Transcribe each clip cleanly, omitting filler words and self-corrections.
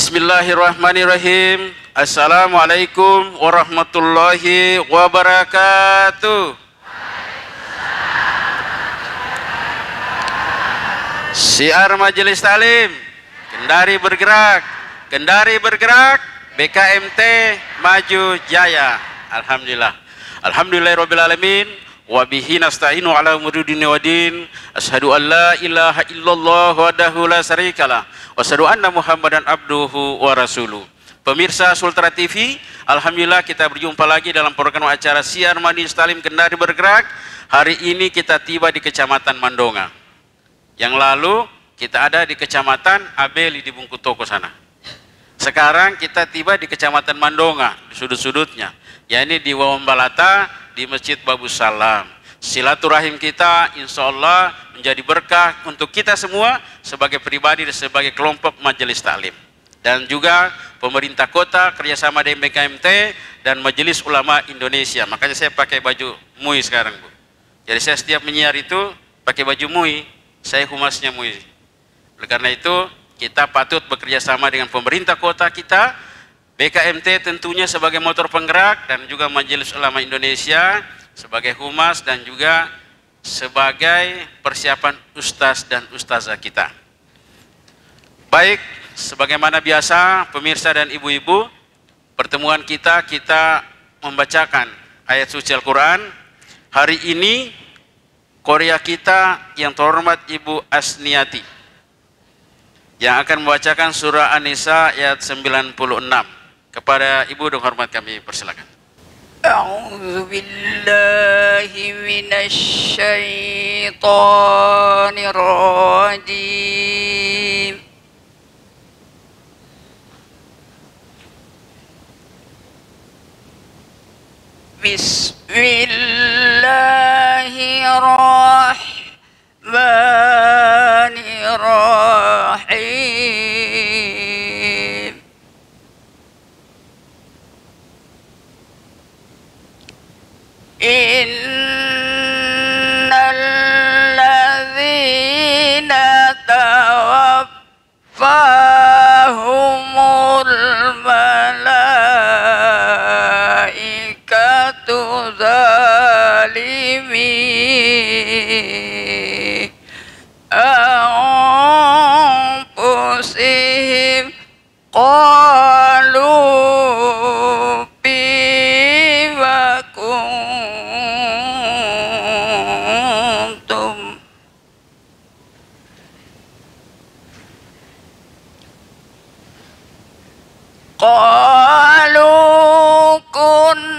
Bismillahirrahmanirrahim. Assalamualaikum warahmatullahi wabarakatuh. Syiar Majelis Taklim, Kendari bergerak, Kendari bergerak, BKMT maju jaya. Alhamdulillah. Alhamdulillahirabbil alamin. Wa bihi nasta'inu ala umuri dunya waddin. Asyhadu an la ilaha illallah wahdahu la syarikalah wa asyhadu anna Muhammadan abduhu wa rasuluh. Pemirsa Sultra TV, alhamdulillah kita berjumpa lagi dalam program acara Syiar Majelis Taklim Kendari bergerak. Hari ini kita tiba di Kecamatan Mandonga. Yang lalu kita ada di Kecamatan Abeli di Bungkutoko sana. Sekarang kita tiba di Kecamatan Mandonga, di sudut-sudutnya, yakni di Wawambalata, di Masjid Babus Salam. Silaturahim kita insya Allah menjadi berkah untuk kita semua sebagai pribadi dan sebagai kelompok Majelis Taklim. Dan juga pemerintah kota kerjasama dengan BKMT dan Majelis Ulama Indonesia. Makanya saya pakai baju MUI sekarang, Bu. Jadi saya setiap menyiar itu pakai baju MUI, saya humasnya MUI. Oleh karena itu kita patut bekerja sama dengan pemerintah kota kita, BKMT tentunya sebagai motor penggerak, dan juga Majelis Ulama Indonesia sebagai humas dan juga sebagai persiapan ustaz dan ustazah kita. Baik, sebagaimana biasa pemirsa dan ibu-ibu, pertemuan kita membacakan ayat suci Al-Quran. Hari ini Korea kita yang terhormat Ibu Asniati yang akan membacakan surah An-Nisa ayat 96. Kepada Ibu dengan hormat kami persilakan. A'udzu billahi minasy syaithanir rajim. Bismillahirrahmanirrahim. Innal ladzina tawaffahumul malaikatu zalimi anfusihim qalu bima kuntum qalu kunna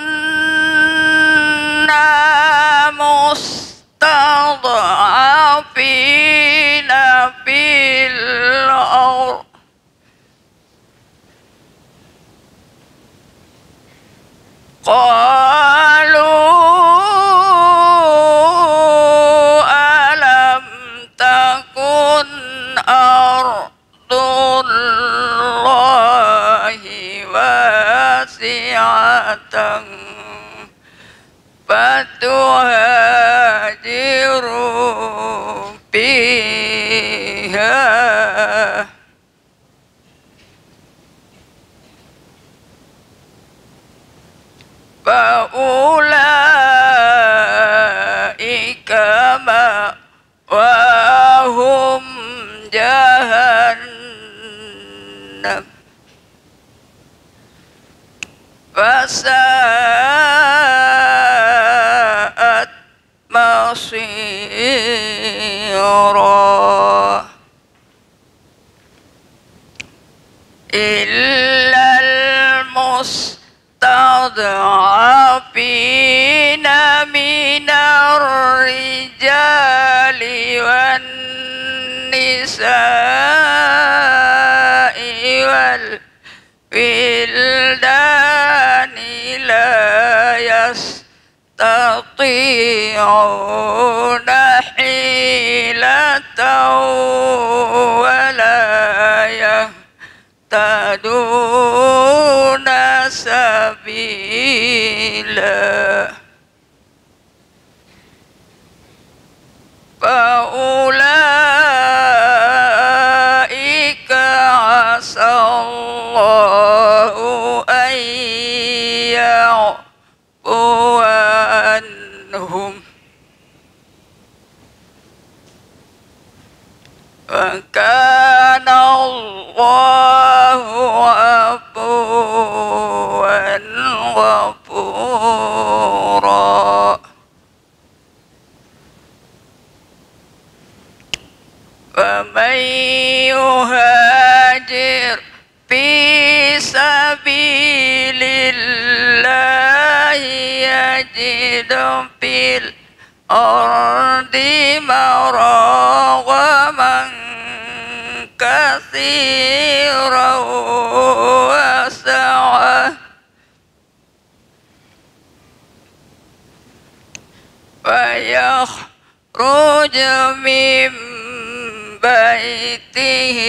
mustad'afina fil ardh qalu alam takun ardullahi wasi'atan fatuhajiru fiha faulaika ma'wahum jahannam fasa'at masira illal mustad'afina minar rijali wan nisa'i wal wildani la yastati'una hilatan wa la yahtaduna sabila faulaika asal Allahu afuwan ghafura. ومن يهاجر في سبيل الله يجد في الأرض مراغما كثيرا وسعة ويخرج من بيته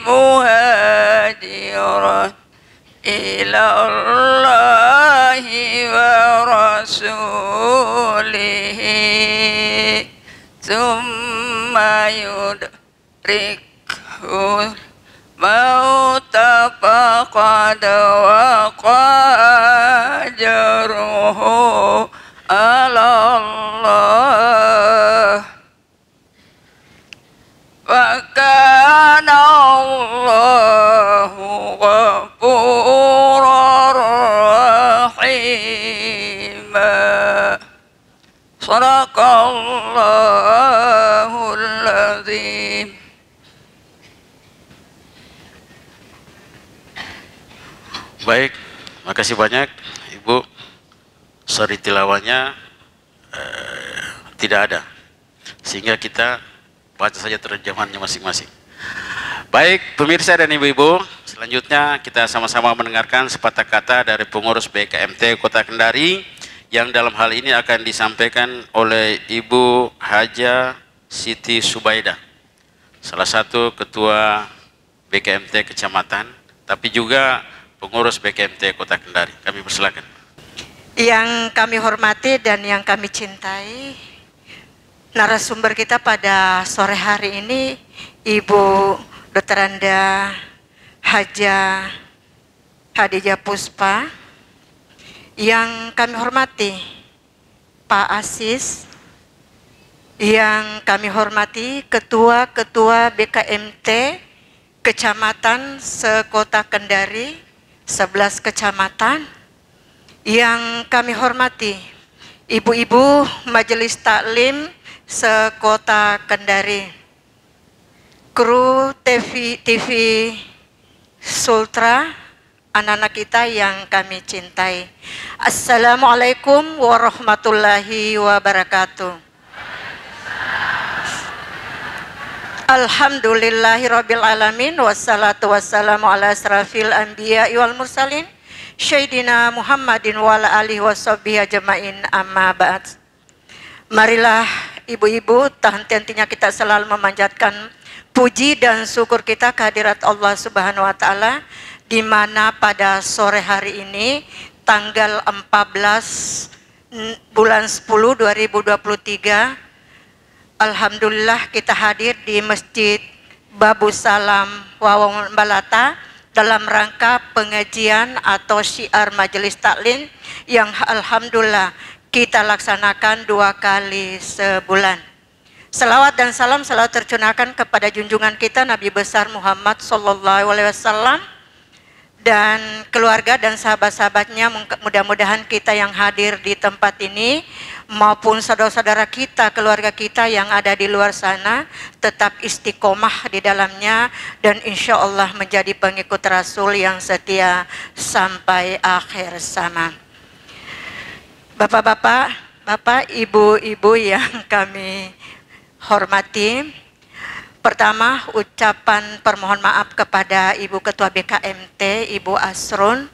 مهاجرا إلى الله ورسوله ثم يدركه الموت فقد وقع أجره على الله وكان الله غفورا رحيما. صدق الله العظيم. Baik, makasih banyak Ibu. Sorry tilawahnya tidak ada, sehingga kita baca saja terjemahannya masing-masing. Baik, pemirsa dan ibu-ibu, selanjutnya kita sama-sama mendengarkan sepatah kata dari pengurus BKMT Kota Kendari yang dalam hal ini akan disampaikan oleh Ibu Haja Siti Subaidah, salah satu ketua BKMT Kecamatan, tapi juga pengurus BKMT Kota Kendari. Kami persilakan. Yang kami hormati dan yang kami cintai, narasumber kita pada sore hari ini Ibu Dr. Anda Haja Hadijah Puspa. Yang kami hormati Pak Asis, yang kami hormati ketua-ketua BKMT Kecamatan sekota Kendari, 11 kecamatan. Yang kami hormati ibu-ibu Majelis Taklim sekota Kendari, kru TV Sultra, anak-anak kita yang kami cintai. Assalamualaikum warahmatullahi wabarakatuh. Alhamdulillahirabbil alamin, wassalatu wassalamu ala asrafil anbiya'i wal mursalin Sayyidina Muhammadin wa ala alihi washabbihi ajmain, amma ba'd. Marilah ibu-ibu, tak henti-hentinya kita selalu memanjatkan puji dan syukur kita kehadirat Allah Subhanahu wa taala, di mana pada sore hari ini tanggal 14 bulan 10 2023, alhamdulillah kita hadir di Masjid Babu Salam Wawang Balata dalam rangka pengajian atau syiar Majelis Taklim yang alhamdulillah kita laksanakan 2 kali sebulan. Selawat dan salam selalu tercurahkan kepada junjungan kita Nabi besar Muhammad SAW dan keluarga dan sahabat-sahabatnya. Mudah-mudahan kita yang hadir di tempat ini maupun saudara-saudara kita, keluarga kita yang ada di luar sana tetap istiqomah di dalamnya dan insya Allah menjadi pengikut Rasul yang setia sampai akhir zaman. Bapak-bapak, bapak, ibu-ibu yang kami hormati, pertama ucapan permohon maaf kepada Ibu Ketua BKMT, Ibu Asrun,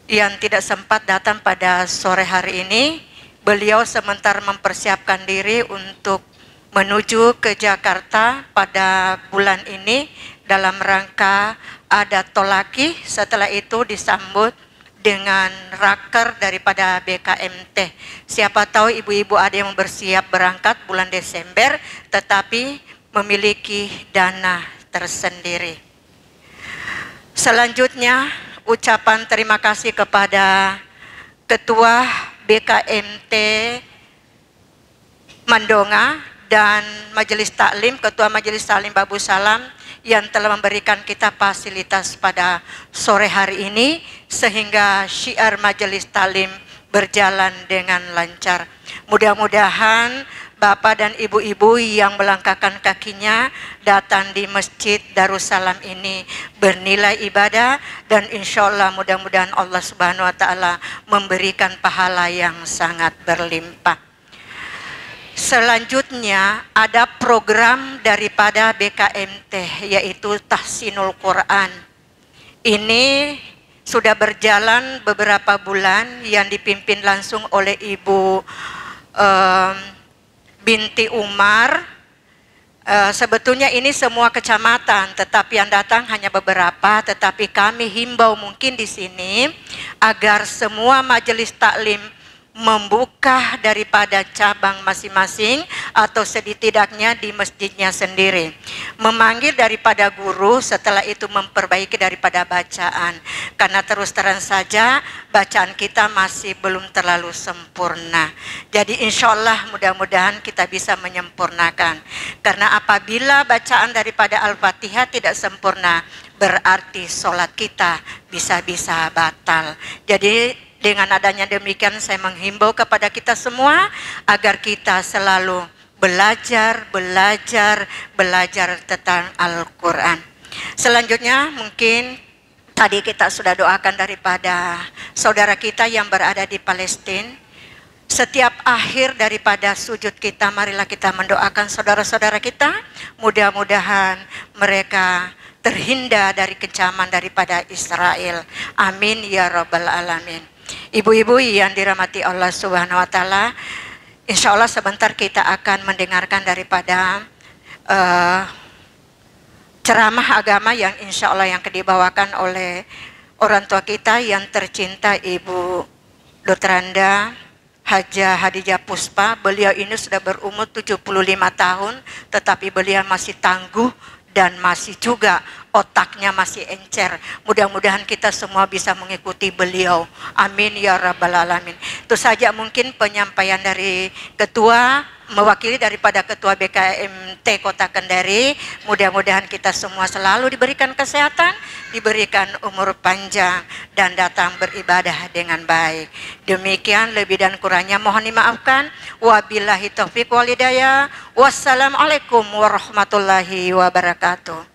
yang tidak sempat datang pada sore hari ini. Beliau sementara mempersiapkan diri untuk menuju ke Jakarta pada bulan ini dalam rangka adat tolaki. Setelah itu disambut dengan raker daripada BKMT. Siapa tahu ibu-ibu ada yang bersiap berangkat bulan Desember tetapi memiliki dana tersendiri. Selanjutnya ucapan terima kasih kepada Ketua BKMT Mandonga dan Majelis Taklim, Ketua Majelis Taklim Babu Salam yang telah memberikan kita fasilitas pada sore hari ini sehingga syiar Majelis Taklim berjalan dengan lancar. Mudah-mudahan Bapak dan Ibu-ibu yang melangkahkan kakinya datang di Masjid Darussalam ini bernilai ibadah, dan insya Allah mudah-mudahan Allah Subhanahu wa Ta'ala memberikan pahala yang sangat berlimpah. Selanjutnya ada program daripada BKMT, yaitu Tahsinul Quran. Ini sudah berjalan beberapa bulan yang dipimpin langsung oleh Ibu Binti Umar. Sebetulnya ini semua kecamatan, tetapi yang datang hanya beberapa. Tetapi kami himbau mungkin di sini agar semua majelis taklim membuka daripada cabang masing-masing atau setidaknya di masjidnya sendiri, memanggil daripada guru, setelah itu memperbaiki daripada bacaan, karena terus terang saja bacaan kita masih belum terlalu sempurna. Jadi insya Allah mudah-mudahan kita bisa menyempurnakan, karena apabila bacaan daripada Al-Fatihah tidak sempurna berarti sholat kita bisa-bisa batal. Jadi dengan adanya demikian saya menghimbau kepada kita semua agar kita selalu belajar tentang Al-Quran. Selanjutnya mungkin tadi kita sudah doakan daripada saudara kita yang berada di Palestina. Setiap akhir daripada sujud kita, marilah kita mendoakan saudara-saudara kita. Mudah-mudahan mereka terhindar dari kecaman daripada Israel. Amin ya rabbal alamin. Ibu-ibu yang dirahmati Allah Subhanahu wa Ta'ala, insya Allah sebentar kita akan mendengarkan daripada ceramah agama yang insya Allah yang dibawakan oleh orang tua kita yang tercinta Ibu Dr. Anda Haja Hadijah Puspa. Beliau ini sudah berumur 75 tahun, tetapi beliau masih tangguh dan masih juga otaknya masih encer. Mudah-mudahan kita semua bisa mengikuti beliau. Amin ya rabbal alamin. Itu saja mungkin penyampaian dari ketua, mewakili daripada ketua BKMT Kota Kendari. Mudah-mudahan kita semua selalu diberikan kesehatan, diberikan umur panjang, dan datang beribadah dengan baik. Demikian, lebih dan kurangnya mohon dimaafkan. Wabillahi taufiq wal hidayah. Wassalamualaikum warahmatullahi wabarakatuh.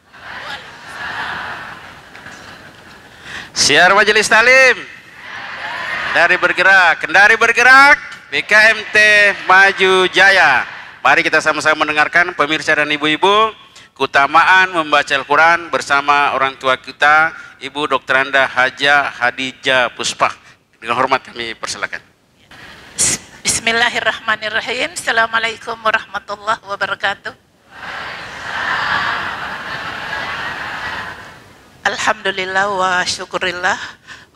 Syiar Majelis Taklim dari bergerak, Kendari bergerak, BKMT Maju Jaya. Mari kita sama-sama mendengarkan pemirsa dan ibu-ibu keutamaan membaca Al-Quran bersama orang tua kita Ibu Dr. Anda Haja Hadijah Puspa. Dengan hormat kami persilakan. Bismillahirrahmanirrahim. Assalamualaikum warahmatullahi wabarakatuh. Alhamdulillah wa syukurillah,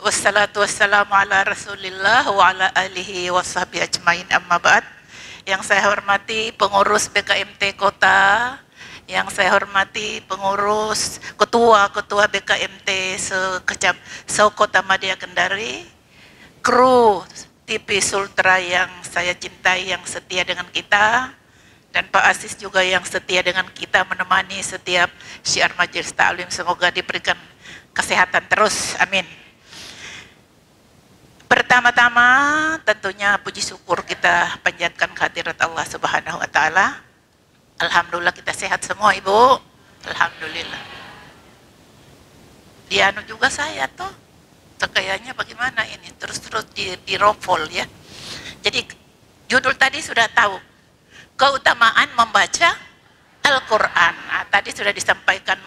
wassalatu wassalamu ala rasulillah wa ala alihi wa sahbihi ajmain, amma ba'd. Yang saya hormati pengurus BKMT Kota, yang saya hormati pengurus ketua BKMT se-Kota Madya Kendari, kru TV Sultra yang saya cintai, yang setia dengan kita, dan Pak Asis juga yang setia dengan kita menemani setiap syiar Majelis Taklim. Semoga diberikan kesehatan terus, amin. Pertama-tama tentunya puji syukur kita panjatkan kehadirat Allah Subhanahu wa Ta'ala. Alhamdulillah kita sehat semua, Ibu. Alhamdulillah. Dianu juga saya tuh, kayaknya bagaimana ini, terus-terus di rofol ya. Jadi judul tadi sudah tahu, keutamaan membaca Al-Quran. Nah, tadi sudah disampaikan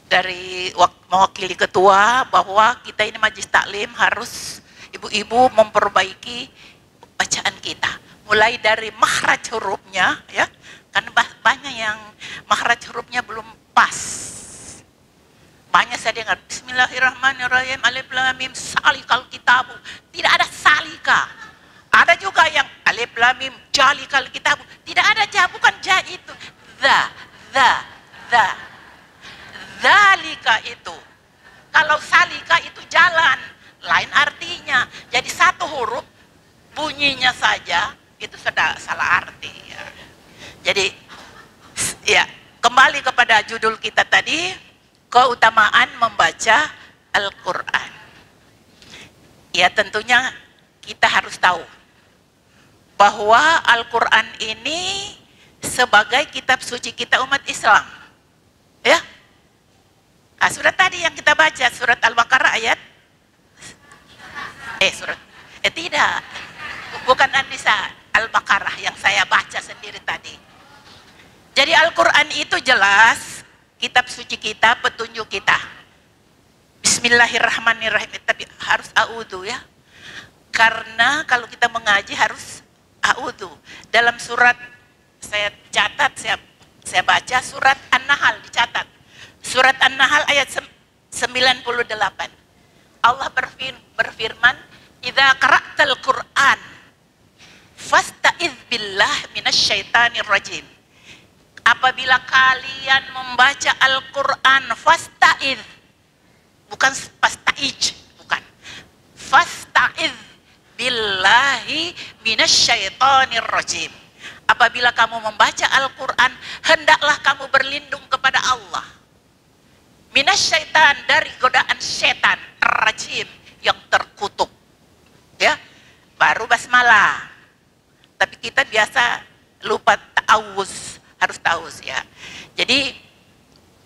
dari mewakili ketua bahwa kita ini Majelis Taklim harus ibu-ibu memperbaiki bacaan kita. Mulai dari makhraj hurufnya ya. Kan banyak yang makhraj hurufnya belum pas. Banyak saya dengar Bismillahirrahmanirrahim, alif lam mim, salikal kitabu. Tidak ada salika. Ada juga yang alif lam mim jalikal kitab. Tidak ada ja, bukan ja itu. Za. Zalika itu. Kalau salika itu jalan, lain artinya. Jadi satu huruf bunyinya saja itu sudah salah arti ya. Jadi ya, kembali kepada judul kita tadi, keutamaan membaca Al-Quran. Ya tentunya kita harus tahu bahwa Al-Quran ini sebagai kitab suci kita umat Islam. Ya. Nah, surat tadi yang kita baca, surat Al-Baqarah ayat tidak. Bukan An-Nisa, Al-Baqarah yang saya baca sendiri tadi. Jadi Al-Quran itu jelas kitab suci kita, petunjuk kita. Bismillahirrahmanirrahim. Tapi harus a'udhu ya. Karena kalau kita mengaji harus a'udhu. Dalam surat saya catat, saya baca surat An-Nahl dicatat. Surat An-Nahl ayat 98. Allah berfirman, "Idza qara'tal Qur'an fasta'idz billah minasyaitonir rajim." Apabila kalian membaca Al-Quran, fasta'idz, bukan fasta'ij, bukan. Fasta'idz billahi minasyaitonir rajim. Apabila kamu membaca Al-Quran, hendaklah kamu berlindung kepada Allah. Minasyaitan, dari godaan setan, rajim, yang terkutuk. Ya, baru basmalah. Tapi kita biasa lupa ta'awuz, harus tahu ya. Jadi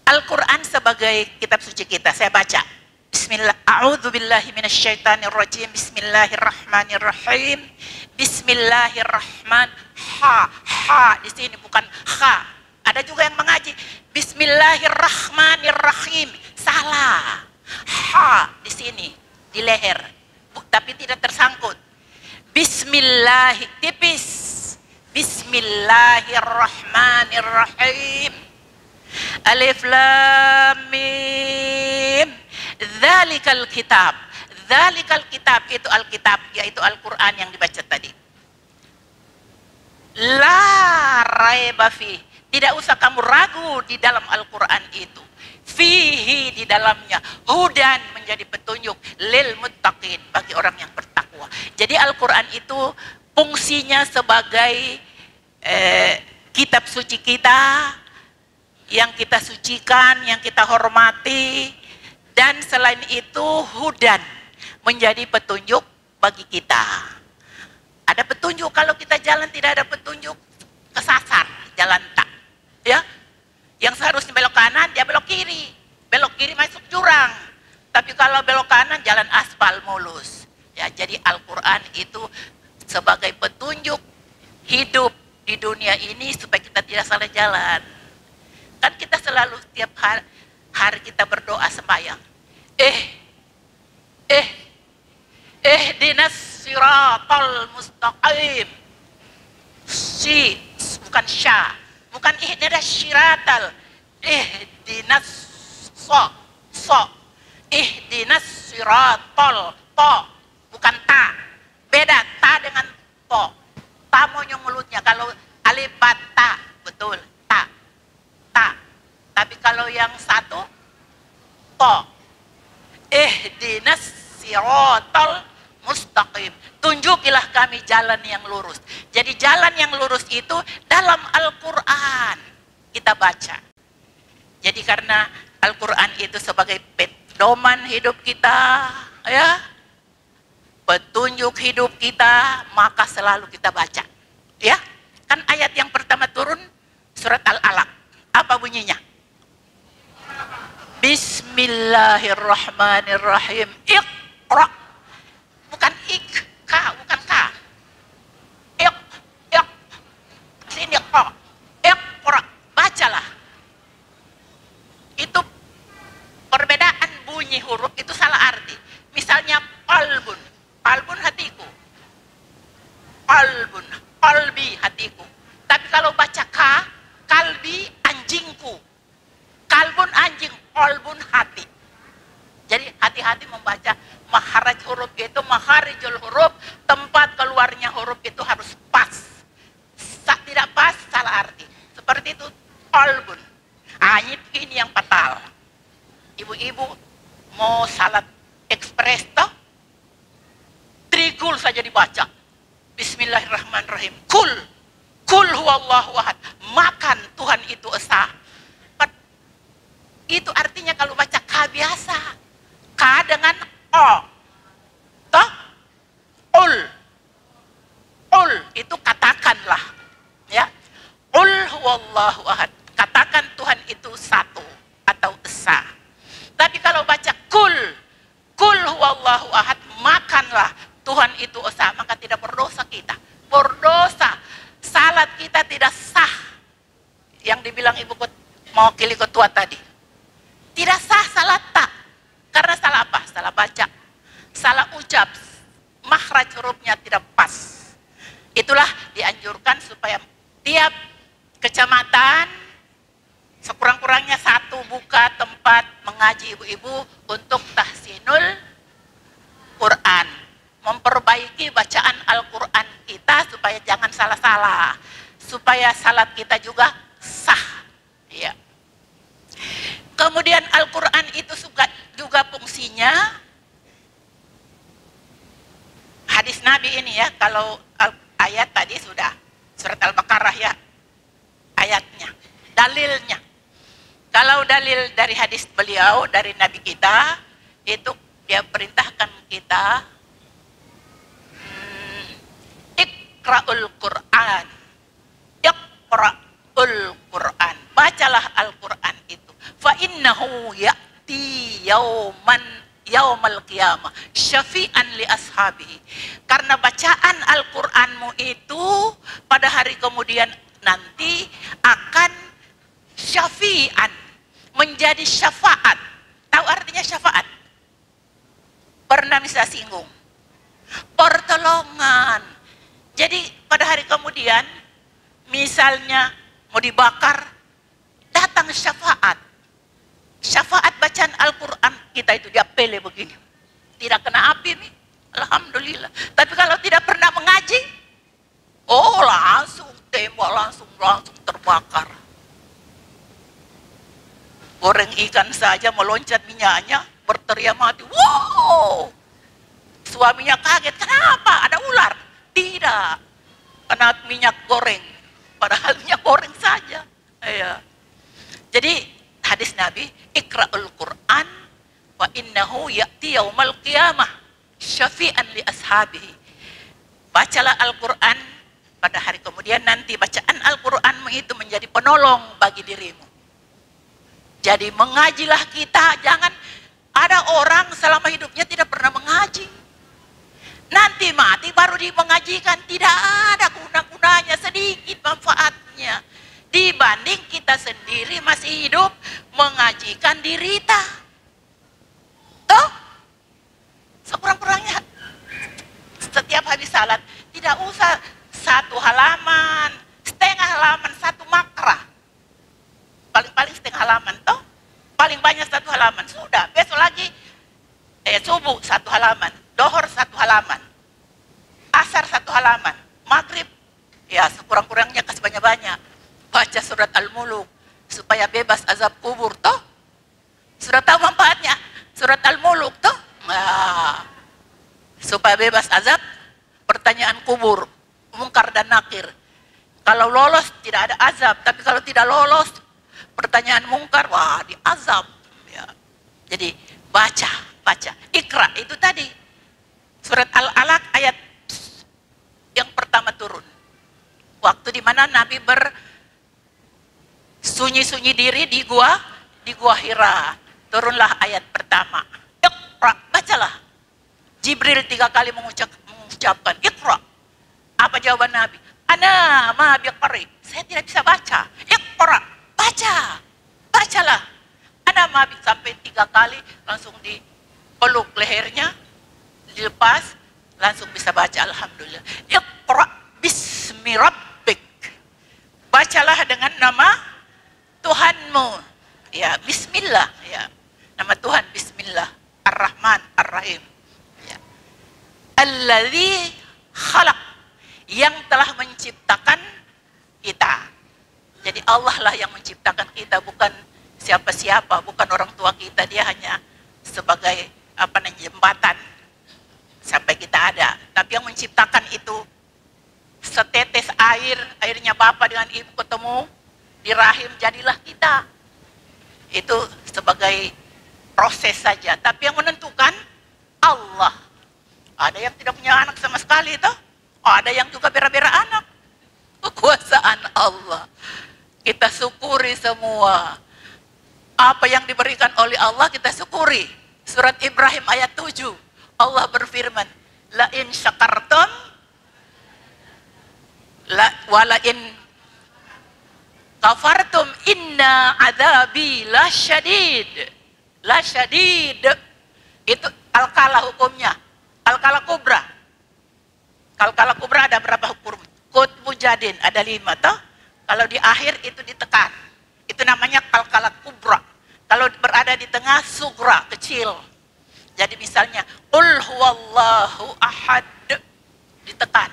Al-Quran sebagai kitab suci kita, saya baca. Bismillah, a'udzubillahi minasyaitonirrajim. Bismillahirrahmanirrahim. Bismillahirrahman. Ha di sini bukan ha. Ada juga yang mengaji Bismillahirrahmanirrahim. Salah. Ha di sini di leher, tapi tidak tersangkut. Bismillah tipis. Bismillahirrahmanirrahim. Alif lam mim. Dzalikal kitab. Dzalikal kitab itu Alkitab, yaitu Al-Quran yang dibaca tadi. La raiba fi. Tidak usah kamu ragu di dalam Al-Quran itu. Fihi, di dalamnya. Hudan, menjadi petunjuk. Lil muttaqin, bagi orang yang bertakwa. Jadi Al-Quran itu fungsinya sebagai kitab suci kita, yang kita sucikan, yang kita hormati, dan selain itu hudan, menjadi petunjuk bagi kita. Ada petunjuk, kalau kita jalan tidak ada petunjuk, kesasar, jalan tak. Ya, yang seharusnya belok kanan, dia belok kiri masuk jurang. Tapi kalau belok kanan, jalan aspal mulus. Ya, jadi Al-Quran itu sebagai petunjuk hidup di dunia ini supaya kita tidak salah jalan. Kan kita selalu setiap hari kita berdoa sembahyang. Ihdinas siratal mustaqim. Bukan sya. Bukan ihdinas siratal. Ihdinas Ihdinas siratal. Bukan ta. Beda ta dengan po. Ta monyong mulutnya. Kalau alif ta, betul. Ta. Tapi kalau yang satu, to. Ihdinas siratal mustaqim. Tunjukilah kami jalan yang lurus. Jadi jalan yang lurus itu dalam Al-Quran kita baca. Jadi karena Al-Quran itu sebagai pedoman hidup kita, ya, petunjuk hidup kita, maka selalu kita baca. Ya, kan ayat yang pertama turun surat Al-Alaq. Apa bunyinya? Bismillahirrahmanirrahim. Iqra. Bukan ik-ka, bukan ka. Ik. Sini ko. Iqra. Bacalah. Itu perbedaan bunyi huruf itu salah arti. Misalnya qalbun. Qalbun hatiku. Qalbi hatiku. Tapi kalau baca ka, kalbi anjingku. Kalbun anjing, qalbun hati. Jadi hati-hati membaca makharaj huruf itu, makharijul huruf, tempat keluarnya huruf itu harus pas. Tidak pas, salah arti. Seperti itu, qalbun. Ini yang fatal. Ibu-ibu mau salat ekspres toh, trigul saja dibaca. Bismillahirrahmanirrahim. Kul huwallahu ahad. Makan, Tuhan itu esa. Itu artinya kalau baca K biasa. K dengan O. Toh? Ul itu katakanlah. Ya. Ul huwallahu ahad. Katakan Tuhan itu satu atau esa. Tapi kalau baca kul huwallahu ahad, makanlah Tuhan itu esa, maka tidak berdosa kita. Berdosa. Salat kita tidak sah. Yang dibilang ibu mewakili ketua tadi. Tidak sah salat tak. Karena salah apa? Salah baca. Salah ucap. Makhraj hurufnya tidak pas. Itulah dianjurkan supaya tiap kecamatan sekurang-kurangnya satu buka tempat mengaji ibu-ibu untuk tahsinul Quran. Memperbaiki bacaan Al-Quran kita supaya jangan salah-salah. Supaya salat kita juga sah. Ya. Kemudian Al-Quran itu juga fungsinya, hadis Nabi ini ya, kalau ayat tadi sudah, surat Al-Baqarah ya, ayatnya, dalilnya. Kalau dalil dari hadis beliau, dari Nabi kita, itu dia perintahkan kita, Iqra'ul Qur'an, Iqra'ul Qur'an, bacalah Al-Quran itu. Fa innahu ya'ti yaumal qiyamah syafi'an li ashabihi. Karena bacaan Al-Qur'anmu itu pada hari kemudian nanti akan syafi'an, menjadi syafaat. Tahu artinya syafaat? Pernah bisa singgung. Pertolongan. Jadi pada hari kemudian misalnya mau dibakar, datang syafaat. Syafaat bacaan Al-Quran kita itu diapele begini. Tidak kena api nih. Alhamdulillah. Tapi kalau tidak pernah mengaji, oh langsung tembak, langsung terbakar. Goreng ikan saja meloncat minyaknya, berteriak mati. Wow! Suaminya kaget. Kenapa? Ada ular? Tidak. Kena minyak goreng. Padahal minyak goreng saja. Ya. Jadi hadis Nabi, Iqra'ul Qur'an wa innahu ya'ti yaumal qiyamah syafi'an li ashabihi. Bacalah Al-Quran pada hari kemudian nanti bacaan Al-Quranmu itu menjadi penolong bagi dirimu. Jadi mengajilah kita, jangan ada orang selama hidupnya tidak pernah mengaji. Nanti mati baru mengajikan, tidak ada guna-gunanya, sedikit manfaatnya. Dibanding kita sendiri masih hidup mengajikan diri kita. Toh? Sekurang-kurangnya setiap habis salat tidak usah 1 halaman, setengah halaman, 1 makrah. Paling-paling setengah halaman toh? Paling banyak 1 halaman. Sudah, besok lagi subuh 1 halaman, dohor 1 halaman, asar 1 halaman, maghrib ya sekurang-kurangnya kasih banyak-banyak. Baca surat Al-Muluk supaya bebas azab kubur toh. Sudah tahu manfaatnya surat Al-Muluk toh? Nah, supaya bebas azab pertanyaan kubur, mungkar dan nakir. Kalau lolos tidak ada azab, tapi kalau tidak lolos pertanyaan mungkar, wah diazab ya. Jadi baca. Iqra itu tadi surat Al-Alaq ayat yang pertama turun. Waktu di mana Nabi sunyi-sunyi diri di gua Hira. Turunlah ayat pertama. Iqra, bacalah. Jibril 3 kali mengucapkan Iqra. Apa jawaban Nabi? Ana ma biqari. Saya tidak bisa baca. Iqra, bacalah. Ana ma sampai 3 kali langsung dipeluk lehernya, dilepas, langsung bisa baca. Alhamdulillah. Iqra bismi rabbik. Bacalah dengan nama Tuhanmu, ya Bismillah, ya nama Tuhan Bismillah, Ar-Rahman, Ar-Rahim, ya. Alladzi khalaq, yang telah menciptakan kita. Jadi Allah lah yang menciptakan kita, bukan siapa-siapa, bukan orang tua kita. Dia hanya sebagai jembatan sampai kita ada. Tapi yang menciptakan itu setetes air, airnya bapak dengan ibu ketemu di rahim, jadilah kita. Itu sebagai proses saja, tapi yang menentukan Allah. Ada yang tidak punya anak sama sekali itu, ada yang juga bera-bera anak. Kekuasaan Allah. Kita syukuri semua. Apa yang diberikan oleh Allah kita syukuri. Surat Ibrahim ayat 7. Allah berfirman, la in syakartum wala in kafartum inna adzabi lasyadid. Lasyadid. Itu kalkala hukumnya. Kalkala kubra. Kalkala kubra ada berapa hukum? Kut mujadin ada 5 toh. Kalau di akhir itu ditekan. Itu namanya kalkala kubra. Kalau berada di tengah sugra, kecil. Jadi misalnya qul huwallahu ahad, ditekan.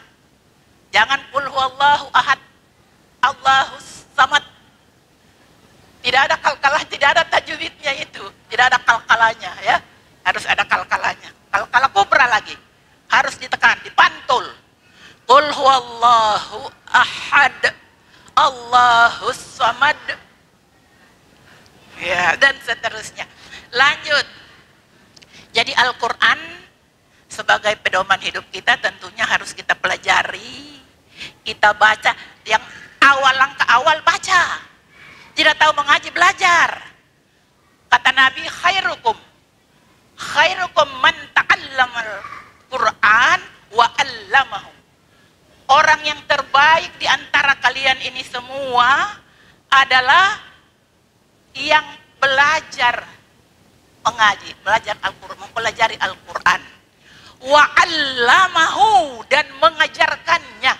Jangan qul huwallahu ahad, Allahus samad. Tidak ada kalkalah, tidak ada tajwidnya itu. Tidak ada kalkalanya ya. Harus ada kalkalanya. Kalkala kubra lagi. Harus ditekan, dipantul. Qul huwallahu ahad, Allahus samad. Ya, dan seterusnya. Lanjut. Jadi Al-Quran sebagai pedoman hidup kita tentunya harus kita pelajari. Kita baca. Yang awal, langkah awal baca. Tidak tahu mengaji, belajar. Kata Nabi, khairukum man ta'allamal Qur'an wa 'allamahu. Orang yang terbaik di antara kalian ini semua adalah yang belajar mengaji, belajar Al-Quran, mempelajari Al-Quran. Wa 'allamahu, dan mengajarkannya.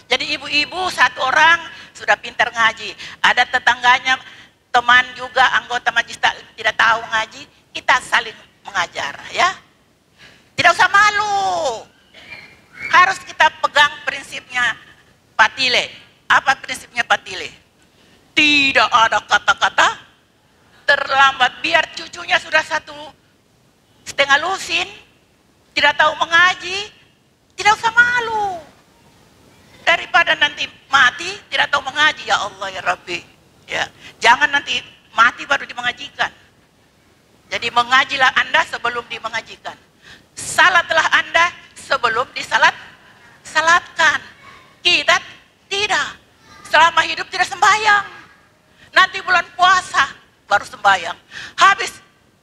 Jadi ibu-ibu satu orang sudah pintar ngaji. Ada tetangganya, teman juga, anggota majelis tidak tahu ngaji, kita saling mengajar ya. Tidak usah malu. Harus kita pegang prinsipnya Patile. Apa prinsipnya Patile? Tidak ada kata-kata terlambat. Biar cucunya sudah 1,5 lusin, tidak tahu mengaji, tidak usah malu. Daripada nanti mati tidak tahu mengaji, ya Allah ya Rabbi. Ya, jangan nanti mati baru dimengajikan. Jadi mengajilah Anda sebelum dimengajikan. Salatlah Anda sebelum salatkan. Kita tidak. Selama hidup tidak sembahyang. Nanti bulan puasa baru sembahyang. Habis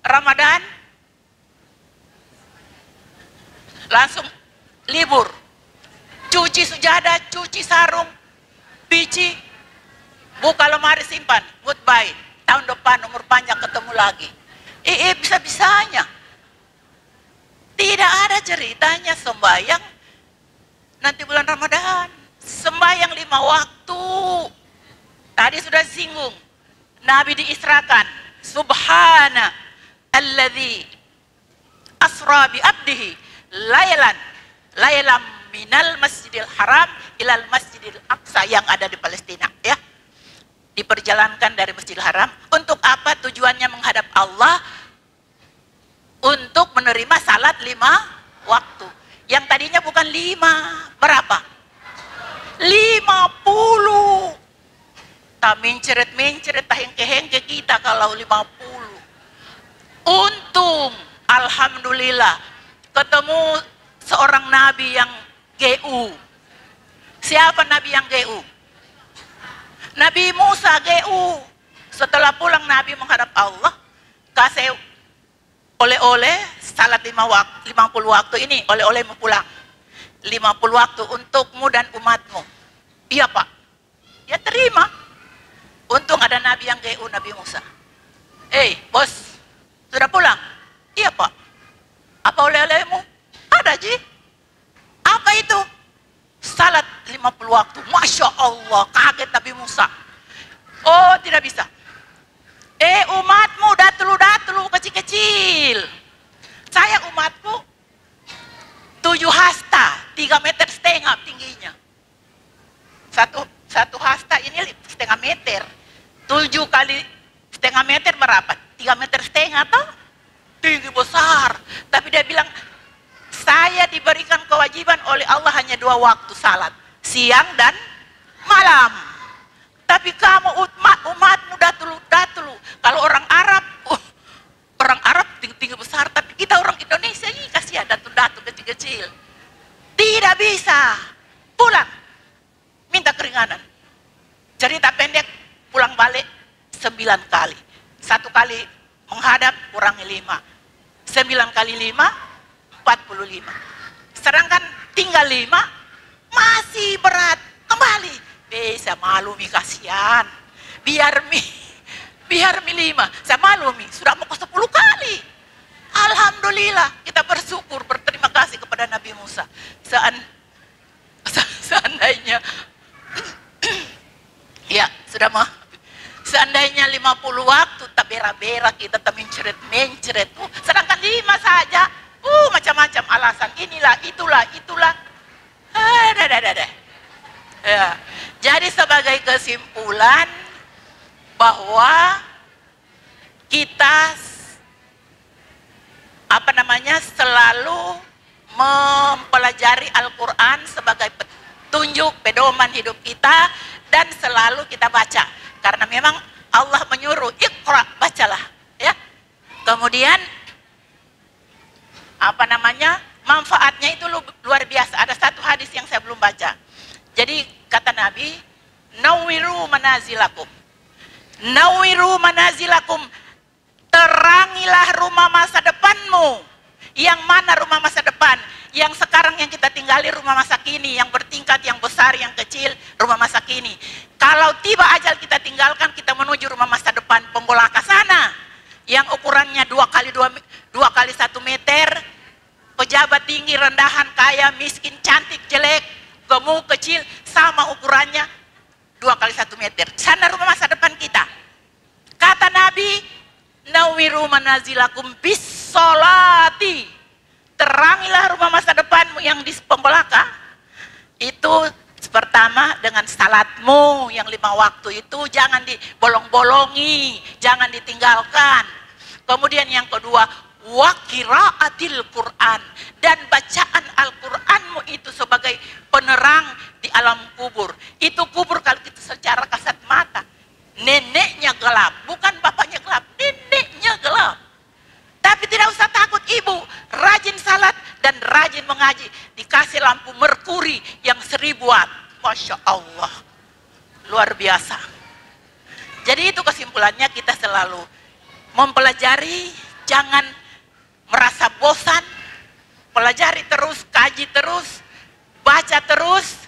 Ramadan langsung libur. Cuci sujadah, cuci sarung, pici, buka lemari simpan, goodbye. Tahun depan umur panjang ketemu lagi. Bisa-bisanya. Tidak ada ceritanya sembahyang nanti bulan Ramadan. Sembahyang 5 waktu. Tadi sudah singgung. Nabi diisrakan. Subhana alladzi asra bi abdihi laylan minal masjidil haram ilal masjidil aqsa yang ada di Palestina ya. Diperjalankan dari Masjidil Haram. Untuk apa? Tujuannya menghadap Allah, untuk menerima salat 5 waktu. Yang tadinya bukan 5, berapa? 50. Tak menceret-menceret, tak hengke-hengke kita kalau 50. Untung, alhamdulillah, ketemu seorang nabi yang GU. Siapa nabi yang GU? Nabi Musa GU. Setelah pulang Nabi menghadap Allah, kasih oleh-oleh salat 50 waktu ini, oleh-oleh mau pulang. 50 waktu untukmu dan umatmu. Iya Pak. Ya terima. Untung ada Nabi yang GU, Nabi Musa. Bos, sudah pulang? Iya Pak. Apa oleh-olehmu? Ada Ji. Apa itu? Salat 50 waktu. Masya Allah, kaget Nabi Musa. Oh, tidak bisa. Umatmu datulu kecil-kecil. Saya umatku 7 hasta, 3,5 meter tingginya. Satu hasta ini 0,5 meter. 7 kali 0,5 meter berapa? 3,5 meter toh? Tinggi besar. Tapi dia bilang, saya diberikan kewajiban oleh Allah hanya 2 waktu salat. siang dan malam. Tapi kamu umatmu datulu. Kalau orang Arab tinggi besar, tapi kita orang Indonesia ini kasihan datul kecil-kecil. Tidak bisa. Pulang. Minta keringanan. Cerita pendek, pulang balik 9 kali. 1 kali menghadap kurangi 5. 9 kali 5, 45. Sedangkan tinggal 5, masih berat. Kembali. Bisa maklumi kasihan. Biar mi 5. Saya maklumi. Sudah mau ke 10 kali. Alhamdulillah. Kita bersyukur, berterima kasih kepada Nabi Musa. Seandainya ya, sudah mah. Seandainya 50 waktu tak bera-bera kita tak menceret. Sedangkan 5 saja. Macam-macam alasan. Inilah, itulah. Ya. Jadi sebagai kesimpulan bahwa kita selalu mempelajari Al-Quran sebagai petunjuk pedoman hidup kita dan selalu kita baca. Karena memang Allah menyuruh, Iqra, bacalah, ya. Kemudian manfaatnya itu luar biasa. Ada satu hadis yang saya belum baca. Jadi kata Nabi, Nawwiru manazilakum, terangilah rumah masa depanmu. Yang mana rumah masa depan? Yang sekarang yang kita tinggali rumah masa kini, yang bertingkat, yang besar, yang kecil, rumah masa kini. Kalau tiba ajal kita tinggalkan, kita menuju rumah masa depan pembolaka sana, yang ukurannya 2 kali 1 meter, pejabat tinggi, rendahan, kaya, miskin, cantik, jelek, gemuk, kecil, sama ukurannya 2 kali 1 meter. Sana rumah masa depan kita. Kata Nabi, Nawwiru manazilakum bis sholati, terangilah rumah masa depanmu yang di pembolaka. Itu pertama dengan salatmu yang 5 waktu itu jangan dibolong-bolongi, jangan ditinggalkan. Kemudian yang kedua, wa qiraatil Quran, dan bacaan Al-Quranmu itu sebagai penerang di alam kubur. Itu kubur kalau kita secara kasat mata, neneknya gelap, bukan bapaknya gelap, neneknya gelap. Tapi tidak usah takut, ibu rajin salat dan rajin mengaji, dikasih lampu merkuri yang 1000 watt. Masya Allah, luar biasa. Jadi itu kesimpulannya, kita selalu mempelajari, jangan merasa bosan, pelajari terus, kaji terus, baca terus.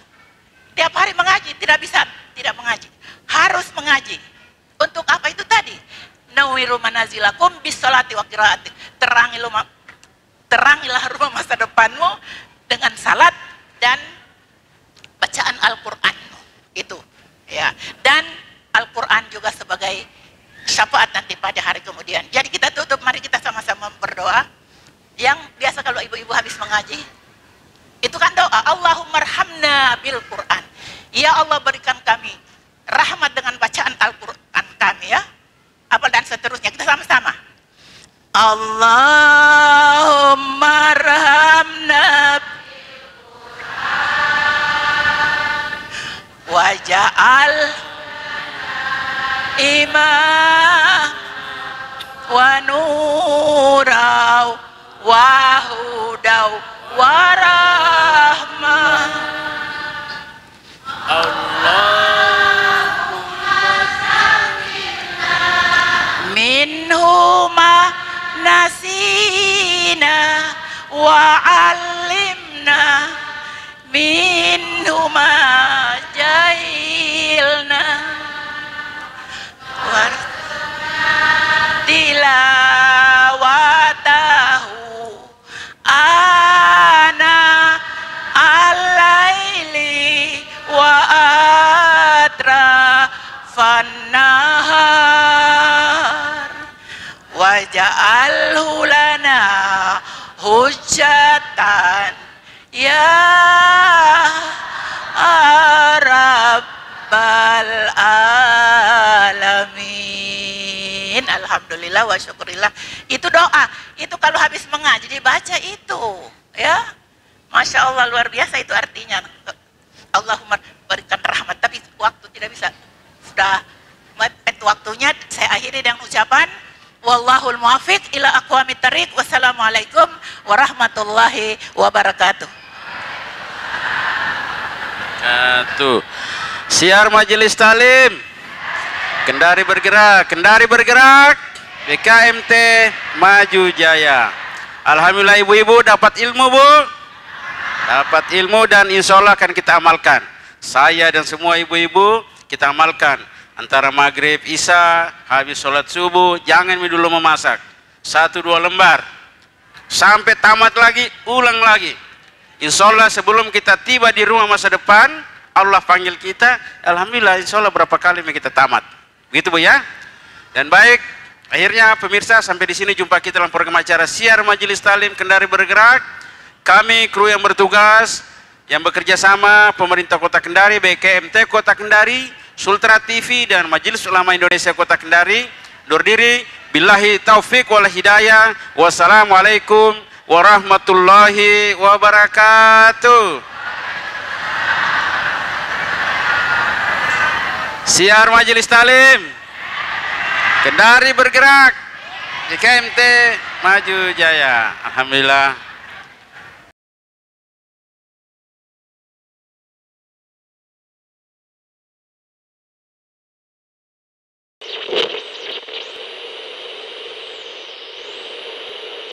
Tiap hari mengaji, tidak bisa tidak mengaji, harus mengaji. Untuk apa itu tadi? Nawwiru manazilakum bis sholati wa qiraati, terangilah rumah masa depanmu dengan salat dan bacaan Al-Quran. Itu ya. Dan Al-Quran juga sebagai syafaat nanti pada hari kemudian. Jadi kita tutup, mari kita sama-sama berdoa. Yang biasa kalau ibu-ibu habis mengaji, itu kan doa, Allahummarhamna bil Quran. Ya Allah, berikan kami rahmat dengan bacaan Al-Quran kami, ya. Apa dan seterusnya, kita sama-sama. Allahummarhamna waja'al imam wa nurau wa hudau wa rahmah. Minhuma nasina wa alimna, minhuma jahilna wa tilawatahu ana al-laili wa atrafan nahar waja'alhu lana hujjatan ya Rabbal alamin. Alhamdulillah wa syukurillah. Itu doa. Itu kalau habis mengaji dibaca itu, ya. Masya Allah, luar biasa itu artinya. Allahumma berikan rahmat. Tapi waktu tidak bisa, sudah mepet waktunya. Saya akhiri dengan ucapan wallahul muwaffiq ila aqwamit thariq. Wassalamualaikum warahmatullahi wabarakatuh. Siar Majelis Talim Kendari bergerak, Kendari bergerak, BKMT maju jaya. Alhamdulillah ibu-ibu dapat ilmu bu, dapat ilmu dan insya Allah akan kita amalkan. Saya dan semua ibu-ibu kita amalkan. Antara maghrib, isya, habis sholat subuh, jangan dulu memasak. 1-2 lembar. Sampai tamat lagi, ulang lagi. Insya Allah sebelum kita tiba di rumah masa depan, Allah panggil kita, alhamdulillah insya Allah berapa kali kita tamat. Begitu bu ya. Dan baik, akhirnya pemirsa sampai di sini jumpa kita dalam program acara Siar Majelis Talim Kendari Bergerak. Kami kru yang bertugas, yang bekerja sama pemerintah Kota Kendari, BKMT Kota Kendari, Sultra TV dan Majelis Ulama Indonesia Kota Kendari. Undur diri, billahi taufik wal hidayah. Wassalamualaikum warahmatullahi wabarakatuh. Siar Majelis Talim Kendari bergerak, BKMT maju jaya. Alhamdulillah.